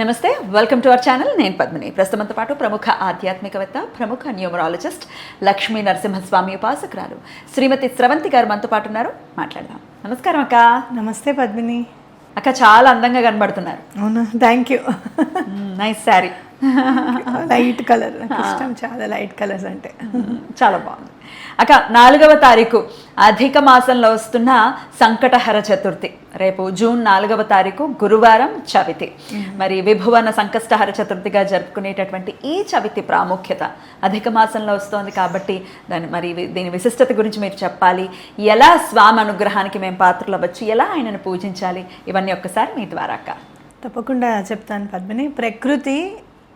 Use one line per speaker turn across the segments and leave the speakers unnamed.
నమస్తే, welcome to our channel. నేను పద్మిని. ప్రస్తుతంతో పాటు ప్రముఖ ఆధ్యాత్మికవేత్త, ప్రముఖ న్యూమరాలజిస్ట్, లక్ష్మీ నరసింహస్వామి ఉపాసకురాలు శ్రీమతి స్రవంతి గారు మనతో పాటు ఉన్నారు. మాట్లాడదాం. నమస్కారం అక్క.
నమస్తే పద్మిని.
అక్క చాలా అందంగా కనబడుతున్నారు.
అవునా, thank you.
Nice sari,
light colour ఇష్టం, చాలా లైట్ కలర్స్ అంటే
చాలా బాగుంది. అక్క, 4వ తారీఖు అధిక మాసంలో వస్తున్న సంకటహర చతుర్థి, రేపు జూన్ 4వ తారీఖు గురువారం చవితి. మరి విభువన సంకష్టహర చతుర్థిగా జరుపుకునేటటువంటి ఈ చవితి ప్రాముఖ్యత అధిక మాసంలో వస్తోంది కాబట్టి దీని విశిష్టత గురించి మీరు చెప్పాలి. ఎలా స్వామి అనుగ్రహానికి మేము పాత్రలు అవ్వచ్చు, ఎలా ఆయనను పూజించాలి, ఇవన్నీ ఒక్కసారి మీ ద్వారా అక్క.
తప్పకుండా చెప్తాను పద్మిని. ప్రకృతి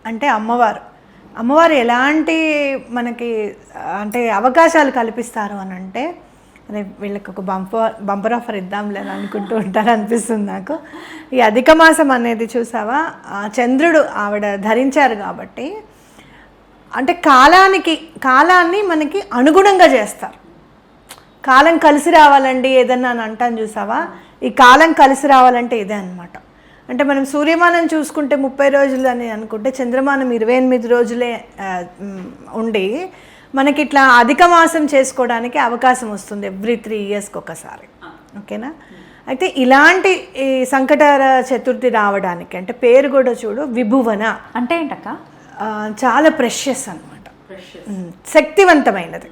అంటే అమ్మవారు ఎలాంటి మనకి అంటే అవకాశాలు కల్పిస్తారు అని అంటే, అదే వీళ్ళకి ఒక బంపర్ ఆఫర్ ఇద్దాంలే అని అనుకుంటూ ఉంటారు అనిపిస్తుంది నాకు. ఈ అధిక మాసం అనేది చూసావా, చంద్రుడు ఆవిడ ధరించారు కాబట్టి అంటే కాలాన్ని మనకి అనుగుణంగా చేస్తారు. కాలం కలిసి రావాలండి ఏదన్నా అని అంటాను చూసావా, ఈ కాలం కలిసి రావాలంటే ఇదే అనమాట. అంటే మనం సూర్యమానం చూసుకుంటే 30 రోజులు అని అనుకుంటే, చంద్రమానం 28 రోజులే ఉండి మనకి ఇట్లా అధిక మాసం చేసుకోవడానికి అవకాశం వస్తుంది ఎవ్రీ 3 ఇయర్స్కి ఒకసారి. ఓకేనా? అయితే ఇలాంటి ఈ సంకటహర చతుర్థి రావడానికి అంటే పేరు కూడా చూడు, విభువన
అంటే ఏంటక్క?
చాలా ప్రెషియస్ అనమాట, శక్తివంతమైనది,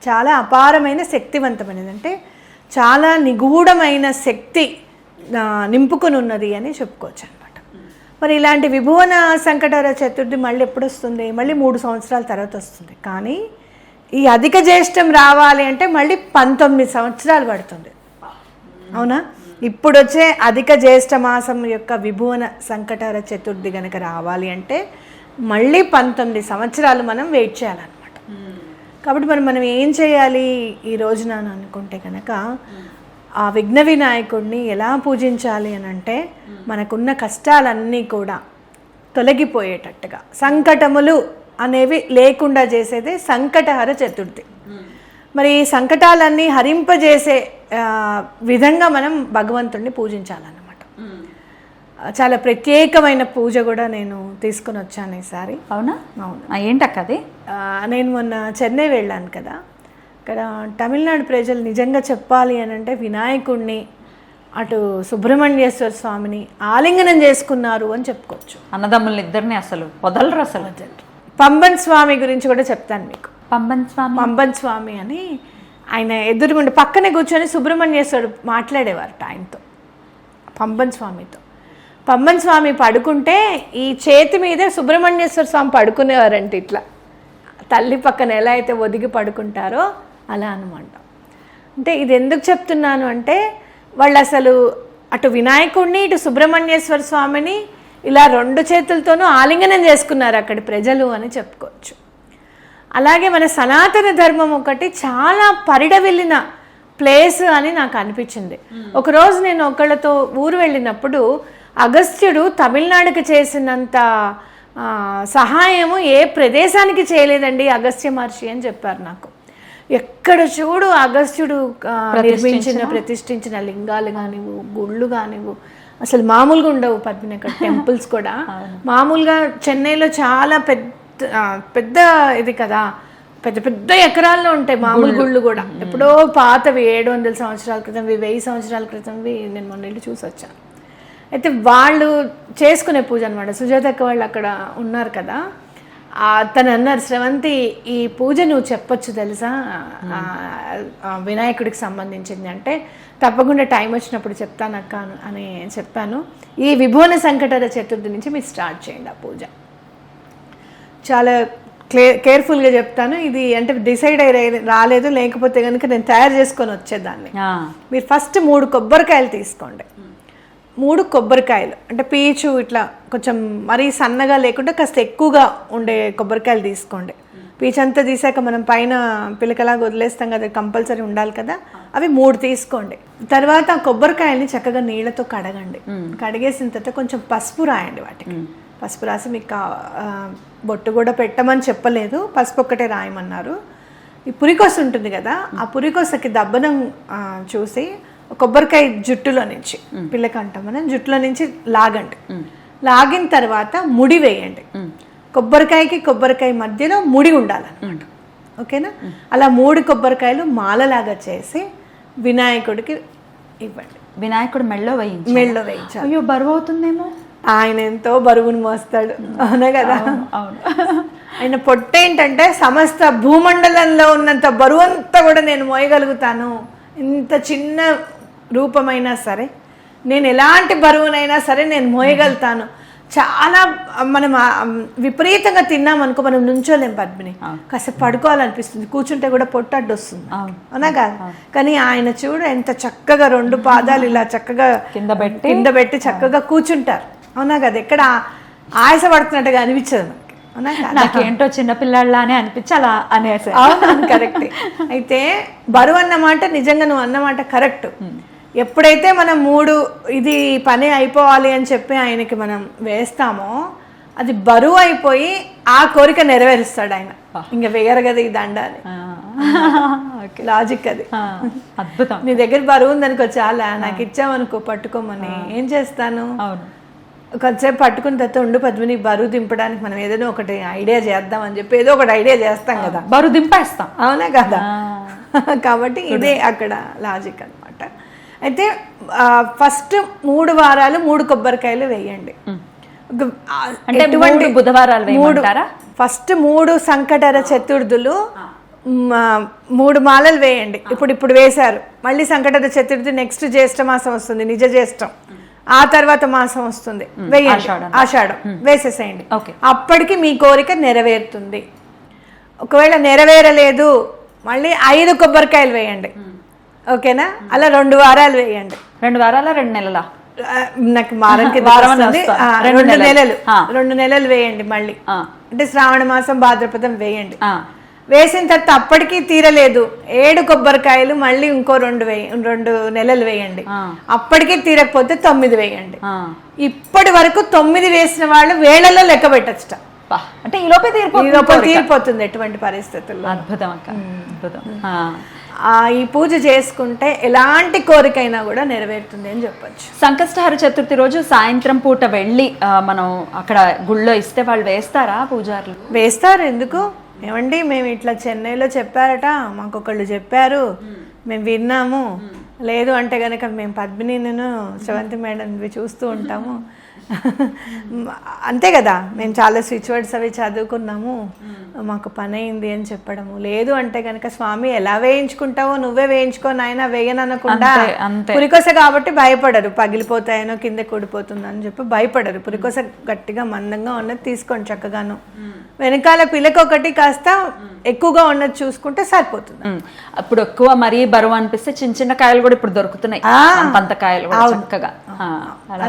చాలా అపారమైన శక్తివంతమైనది. అంటే చాలా నిగూఢమైన శక్తి నింపుకొని ఉన్నది అని చెప్పుకోవచ్చు అనమాట. మరి ఇలాంటి విభువన సంకటహర చతుర్థి మళ్ళీ ఎప్పుడు వస్తుంది? మళ్ళీ 3 సంవత్సరాల తర్వాత వస్తుంది. కానీ ఈ అధిక జ్యేష్టం రావాలి అంటే మళ్ళీ 19 సంవత్సరాలు పడుతుంది. అవునా? ఇప్పుడు వచ్చే అధిక జ్యేష్ఠ మాసం యొక్క విభువన సంకటహర చతుర్థి కనుక రావాలి అంటే మళ్ళీ 19 సంవత్సరాలు మనం వెయిట్ చేయాలన్నమాట. కాబట్టి మనం ఏం చేయాలి ఈ రోజున అనుకుంటే కనుక, ఆ విఘ్న వినాయకుడిని ఎలా పూజించాలి అని అంటే, మనకున్న కష్టాలన్నీ కూడా తొలగిపోయేటట్టుగా, సంకటములు అనేవి లేకుండా చేసేదే సంకటహర చతుర్థి. మరి ఈ సంకటాలన్నీ హరింపజేసే విధంగా మనం భగవంతుడిని పూజించాలన్నమాట. చాలా ప్రత్యేకమైన పూజ కూడా నేను తీసుకుని వచ్చాను ఈసారి.
అవునా? అవును. ఏంటక్క అది?
నేను మొన్న చెన్నై వెళ్ళాను కదా, ఇక్కడ తమిళనాడు ప్రజలు నిజంగా చెప్పాలి అని అంటే వినాయకుడిని, అటు సుబ్రహ్మణ్యేశ్వర స్వామిని ఆలింగనం చేసుకున్నారు అని చెప్పుకోవచ్చు.
అన్నదమ్ములు ఇద్దరిని అసలు వదలరు. అసలు
పంబన్ స్వామి గురించి కూడా చెప్తాను మీకు. పంబన్ స్వామి అని ఆయన ఎదురుగుండి పక్కనే కూర్చొని సుబ్రహ్మణ్యేశ్వరుడు మాట్లాడేవారట ఆయనతో, పంబన్ స్వామితో. పంబన్ స్వామి పడుకుంటే ఈ చేతి మీదే సుబ్రహ్మణ్యేశ్వర స్వామి పడుకునేవారంటే, ఇట్లా తల్లి పక్కన ఎలా అయితే ఒదిగి పడుకుంటారో అలా అనమాట. అంటే ఇది ఎందుకు చెప్తున్నాను అంటే, వాళ్ళు అసలు అటు వినాయకుడిని ఇటు సుబ్రహ్మణ్యేశ్వర స్వామిని ఇలా 2 చేతులతోనూ ఆలింగనం చేసుకున్నారు అక్కడి ప్రజలు అని చెప్పుకోవచ్చు. అలాగే మన సనాతన ధర్మం ఒకటి చాలా పరిడవిల్లిన ప్లేస్ అని నాకు అనిపించింది. ఒకరోజు నేను ఒకళ్ళతో ఊరు వెళ్ళినప్పుడు, అగస్త్యుడు తమిళనాడుకి చేసినంత సహాయము ఏ ప్రదేశానికి చేయలేదండి అగస్త్య మహర్షి అని చెప్పారు నాకు. ఎక్కడ చూడు అగస్త్యుడు ప్రతిష్ఠించిన లింగాలు కానివ్వు, గుళ్ళు కానివ్వు, అసలు మామూలుగా ఉండవు పద్మిని. అక్కడ టెంపుల్స్ కూడా మామూలుగా చెన్నైలో చాలా పెద్ద ఇది కదా, పెద్ద పెద్ద ఎకరాల్లో ఉంటాయి మామూలు గుళ్ళు కూడా. ఎప్పుడో పాతవి 700 సంవత్సరాల క్రితంవి, 1000 సంవత్సరాల క్రితంవి నేను మొన్న వెళ్ళి చూసి వచ్చాను. అయితే వాళ్ళు చేసుకునే పూజ అనమాట. సుజాతక్క వాళ్ళు అక్కడ ఉన్నారు కదా, తను అన్నారు, స్రవంతి ఈ పూజ నువ్వు చెప్పొచ్చు తెలుసా వినాయకుడికి సంబంధించింది అంటే, తప్పకుండా టైం వచ్చినప్పుడు చెప్తాను అక్క అని చెప్పాను. ఈ విభువన సంకటహర చతుర్థి నుంచి మీరు స్టార్ట్ చేయండి ఆ పూజ. చాలా కేర్ఫుల్గా చెప్తాను. ఇది అంటే డిసైడ్ రాలేదు, లేకపోతే కనుక నేను తయారు చేసుకొని వచ్చేదాన్ని. మీరు ఫస్ట్ 3 కొబ్బరికాయలు తీసుకోండి. 3 కొబ్బరికాయలు అంటే పీచు ఇట్లా కొంచెం మరీ సన్నగా లేకుండా కాస్త ఎక్కువగా ఉండే కొబ్బరికాయలు తీసుకోండి. పీచు అంతా తీసాక మనం పైన పిలకలాగా వదిలేస్తాం కదా, కంపల్సరీ ఉండాలి కదా, అవి 3 తీసుకోండి. తర్వాత ఆ కొబ్బరికాయల్ని చక్కగా నీళ్ళతో కడగండి. కడిగేసిన తర్వాత కొంచెం పసుపు రాయండి వాటికి. పసుపు రాసి, మీకు బొట్టు కూడా పెట్టమని చెప్పలేదు, పసుపు ఒక్కటే రాయమన్నారు. ఈ పురికొస ఉంటుంది కదా, ఆ పురికొసకి దబ్బనం చూసి కొబ్బరికాయ జుట్టులో నుంచి, పిల్లకంటాం మనం, జుట్టులో నుంచి లాగండి. లాగిన తర్వాత ముడి వేయండి. కొబ్బరికాయకి కొబ్బరికాయ మధ్యలో ముడి ఉండాలన్నమాట. ఓకేనా? అలా 3 కొబ్బరికాయలు మాలలాగా చేసి వినాయకుడికి ఇవ్వండి.
వినాయకుడు మెళ్ళో
వేయించాలి.
అయ్యో బరువు అవుతుందేమో.
ఆయన ఎంతో బరువును మోస్తాడు, అవునా కదా?
అవును.
ఆయన పొట్టేంటంటే సమస్త భూమండలంలో ఉన్నంత బరువు అంతా కూడా నేను మోయగలుగుతాను. ఇంత చిన్న రూపమైనా సరే, నేను ఎలాంటి బరువునైనా సరే నేను మోయగలుగుతాను. చాలా మనం విపరీతంగా తిన్నామనుకో మనం నుంచోలేం పద్మిని, కాసేపు పడుకోవాలనిపిస్తుంది, కూర్చుంటే కూడా పొట్టడ్డు వస్తుంది, అవునా కాదు? కానీ ఆయన చూడు ఎంత చక్కగా 2 పాదాలు ఇలా చక్కగా కింద పెట్టి చక్కగా కూర్చుంటారు, అవునా కదా? ఎక్కడ ఆయాసపడుతున్నట్టుగా అనిపించదు మనకి, అవునా కదా?
నాకేంటో చిన్నపిల్లాళ్ళనే అనిపించి అలా అనేసి.
అవును, కరెక్టే. అయితే బరువు అన్నమాట నిజంగా నువ్వు అన్నమాట కరెక్ట్. ఎప్పుడైతే మనం 3 ఇది పని అయిపోవాలి అని చెప్పి ఆయనకి మనం వేస్తామో అది బరువు అయిపోయి ఆ కోరిక నెరవేరుస్తాడు ఆయన. ఇంకా వేయరు కదా ఈ దండ అని, లాజిక్ అది.
అద్భుతం.
నీ దగ్గర బరువు ఉందనుకో, చాలా నాకు ఇచ్చామనుకో పట్టుకోమని, ఏం చేస్తాను? కొంతసేపు పట్టుకున్న తర్వాత ఉండు పద్మిని, బరువు దింపడానికి మనం ఏదైనా ఒకటి ఐడియా చేద్దాం అని చెప్పి ఏదో ఒకటి ఐడియా చేస్తాం కదా,
బరువు దింపేస్తాం,
అవునా కదా? కాబట్టి ఇదే అక్కడ లాజిక్ అనమాట. అయితే ఫస్ట్ 3 వారాలు 3 కొబ్బరికాయలు వేయండి.
అంటే బుధవారాలు
ఫస్ట్ 3 సంకటహర చతుర్థులు 3 మాలలు వేయండి. ఇప్పుడు వేశారు, మళ్ళీ సంకటహర చతుర్థి నెక్స్ట్ జ్యేష్ఠ మాసం వస్తుంది, నిజ జ్యేష్ఠం, ఆ తర్వాత మాసం వస్తుంది, వేయండి. ఆషాఢం వేసేసేయండి. అప్పటికి మీ కోరిక నెరవేరుతుంది. ఒకవేళ నెరవేరలేదు మళ్ళీ 5 కొబ్బరికాయలు వేయండి, ఓకేనా? అలా 2 వారాలు వేయండి.
2 వారాల 2 నెలల
నాకు వారానికి 2 నెలలు వేయండి మళ్ళీ. అంటే శ్రావణ మాసం భాద్రపదం వేయండి. వేసిన తర్వాత అప్పటికీ తీరలేదు 7 కొబ్బరికాయలు మళ్ళీ ఇంకో 2 నెలలు వేయండి. అప్పటికీ తీరకపోతే 9 వేయండి. ఇప్పటి వరకు 9 వేసిన వాళ్ళు వేళల్లో లెక్క పెట్టచ్చట.
అంటే ఈ లోపే
తీరిపోతుంది ఎటువంటి పరిస్థితుల్లో.
అద్భుతం అక్క, అద్భుతం.
ఈ పూజ చేసుకుంటే ఎలాంటి కోరికైనా కూడా నెరవేరుతుంది అని చెప్పొచ్చు.
సంకష్టహర చతుర్థి రోజు సాయంత్రం పూట వెళ్ళి మనం అక్కడ గుళ్ళో ఇస్తే వాళ్ళు వేస్తారా పూజారులు?
వేస్తారు, ఎందుకు? ఏమండి మేము ఇట్లా చెన్నైలో చెప్పారట, మాకు ఒకళ్ళు చెప్పారు, మేము విన్నాము, లేదు అంటే కనుక మేము పద్మిని నేను శ్రవంతి మేడం చూస్తూ ఉంటాము, అంతే కదా, మేము చాలా స్విచ్ వర్డ్స్ అవి చదువుకున్నాము, మాకు పని అయింది అని చెప్పడము. లేదు అంటే కనుక స్వామి ఎలా వేయించుకుంటావో నువ్వే వేయించుకో నాయన, వేయననకుండా. పురికొస కాబట్టి భయపడరు, పగిలిపోతాయనో కింద కూడిపోతుందో అని చెప్పి భయపడరు. పురికొస గట్టిగా మందంగా ఉన్నది తీసుకోండి చక్కగాను. వెనకాల పిల్లకొకటి కాస్త ఎక్కువగా ఉన్నది చూసుకుంటే సరిపోతుంది.
అప్పుడు ఎక్కువ మరీ బరువు అనిపిస్తే చిన్న చిన్న కాయలు కూడా ఇప్పుడు దొరుకుతున్నాయి, పంతకాయలు చక్కగా.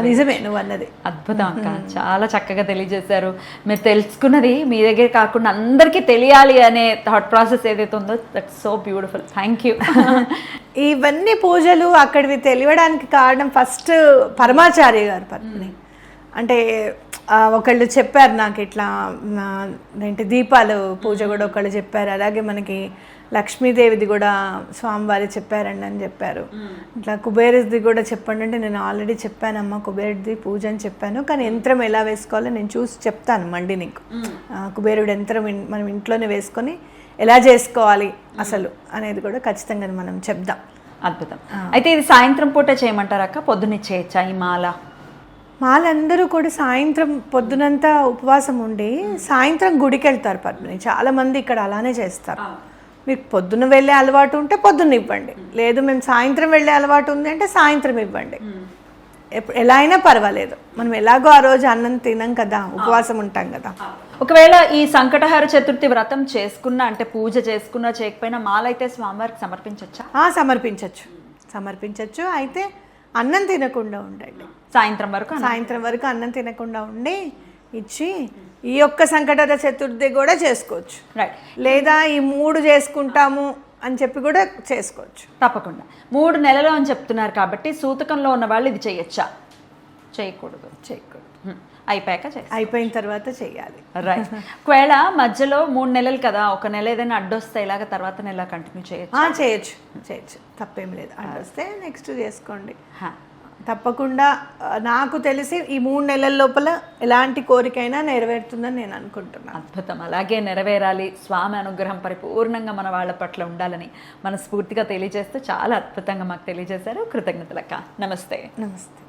నిజమే నువ్వు అన్నది.
అద్భుతం అక్క, చాలా చక్కగా తెలియజేశారు. మీరు తెలుసుకున్నది మీ దగ్గర కాకుండా అందరికీ తెలియాలి అనే థాట్ ప్రాసెస్ ఏదైతే ఉందో that's so beautiful. Thank you.
ఇవన్నీ పూజలు అక్కడివి తెలియడానికి కారణం ఫస్ట్ పరమాచార్య గారు పద్మిని. అంటే ఒకళ్ళు చెప్పారు నాకు ఇట్లా ఏంటి దీపాలు పూజ కూడా ఒకళ్ళు చెప్పారు. అలాగే మనకి లక్ష్మీదేవిది కూడా స్వామివారి చెప్పారండి అని చెప్పారు. ఇట్లా కుబేరుది కూడా చెప్పండి అంటే నేను ఆల్రెడీ చెప్పానమ్మా కుబేరుది పూజ అని చెప్పాను, కానీ యంత్రం ఎలా వేసుకోవాలో నేను చూసి చెప్తాను మళ్ళీ నీకు. కుబేరుడు యంత్రం మనం ఇంట్లోనే వేసుకొని ఎలా చేసుకోవాలి అసలు అనేది కూడా ఖచ్చితంగా మనం చెప్దాం.
అద్భుతం. అయితే ఇది సాయంత్రం పూట చేయమంటారా అక్క, పొద్దున్నే చేయొచ్చా ఈ మాల?
మాలందరూ కూడా సాయంత్రం పొద్దునంతా ఉపవాసం ఉండి సాయంత్రం గుడికి వెళ్తారు పద్మిని. చాలామంది ఇక్కడ అలానే చేస్తారు. మీకు పొద్దున్న వెళ్ళే అలవాటు ఉంటే పొద్దున్న ఇవ్వండి, లేదు మేము సాయంత్రం వెళ్ళే అలవాటు ఉంది అంటే సాయంత్రం ఇవ్వండి. ఎలా అయినా పర్వాలేదు, మనం ఎలాగో ఆ రోజు అన్నం తినం కదా, ఉపవాసం ఉంటాం కదా.
ఒకవేళ ఈ సంకటహర చతుర్థి వ్రతం చేసుకున్నా అంటే పూజ చేసుకున్నా చేయకపోయినా మాల అయితే స్వామివారికి సమర్పించవచ్చా?
సమర్పించవచ్చు. అయితే అన్నం తినకుండా ఉండండి, సాయంత్రం వరకు అన్నం తినకుండా ఉండి ఇచ్చి ఈ ఒక్క సంకటహర చతుర్థి కూడా చేసుకోవచ్చు. లేదా ఈ 3 చేసుకుంటాము అని చెప్పి కూడా చేసుకోవచ్చు.
తప్పకుండా 3 నెలలు అని చెప్తున్నారు కాబట్టి సూతకంలో ఉన్న వాళ్ళు ఇది చేయొచ్చా? చేయకూడదు.
అయిపోయిన తర్వాత చేయాలి.
రైట్. ఒకవేళ మధ్యలో 3 నెలలు కదా, ఒక నెల ఏదైనా అడ్డొస్తే ఇలాగ తర్వాత నెల కంటిన్యూ చేయొచ్చు.
తప్పేం లేదు. అడ్డొస్తే నెక్స్ట్ చేసుకోండి, తప్పకుండా నాకు తెలిసి ఈ 3 నెలల లోపల ఎలాంటి కోరికైనా నెరవేరుతుందని నేను అనుకుంటున్నాను.
అద్భుతం, అలాగే నెరవేరాలి, స్వామి అనుగ్రహం పరిపూర్ణంగా మన వాళ్ళ పట్ల ఉండాలని మనస్ఫూర్తిగా తెలియజేస్తూ చాలా అద్భుతంగా మాకు తెలియజేశారు. కృతజ్ఞతలక్క. నమస్తే.
నమస్తే.